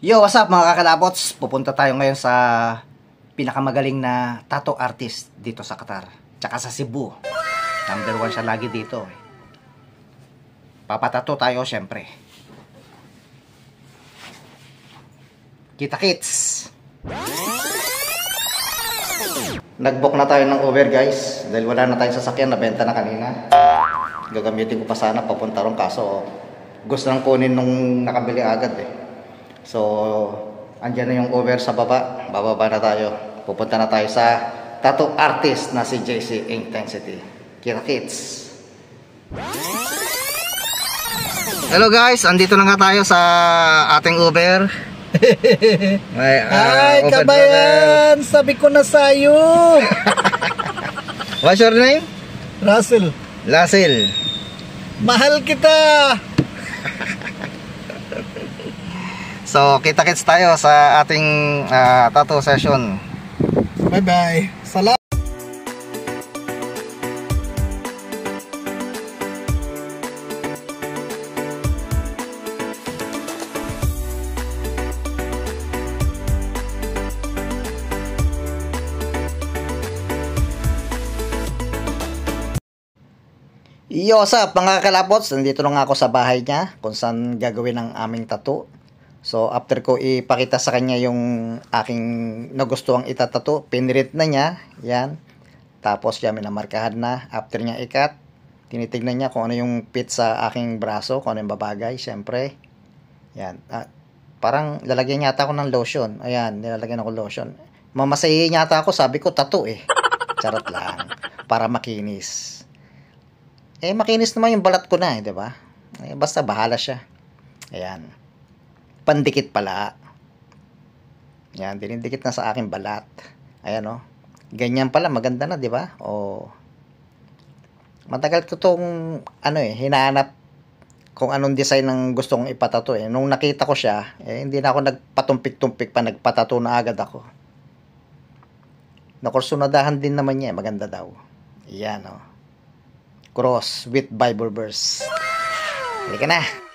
Yo, what's up mga kakalabots? Pupunta tayo ngayon sa pinakamagaling na tattoo artist dito sa Qatar. Tsaka sa Cebu. Number 1 siya lagi dito. Papatato tayo syempre. Kita kits! Nag-book na tayo ng Uber guys. Dahil wala na tayong sasakyan, nabenta na kanina. Gagamitin ko pa sana papunta ron, kaso gusto nang kunin nung nakabili agad So, andyan na yung Uber sa baba. Bababa na tayo. Pupunta na tayo sa tattoo artist na si JC Intensity. Kita kits! Hello guys, andito na nga tayo sa ating Uber. Ay, kabayan! Sabi ko na sa'yo! What's your name? Russell. Russell. Mahal kita! So, kita-kits tayo sa ating tattoo session. Bye-bye. Salamat! Yo, what's up mga kalapots? Nandito na nga ako sa bahay niya kung saan gagawin ang aming tattoo. So, after ko ipakita sa kanya yung aking nagustuhang itatato, pinrint na niya. Yan. Tapos, yan, minamarkahan na. After niya ikat, tinitignan niya kung ano yung fit sa aking braso, kung ano yung babagay, syempre. Yan. Parang lalagyan yata ako ng lotion. Ayan, nilalagyan ako lotion. Mamasahihin yata ako, sabi ko, tattoo Charot lang. Para makinis. Makinis naman yung balat ko na, di ba? Basta bahala siya. Ayan. Pandikit pala. Yan, dinidikit na sa aking balat. Ayan, ganyan pala, maganda na, di ba? Matagal ko tong, hinahanap kung anong design ng gusto kong ipatato. Nung nakita ko siya, hindi na ako nagpatumpik-tumpik pa, nagpatato na agad ako. Nakursunadahan din naman niya, maganda daw. Ayan, Cross with Bible verse. Halika na.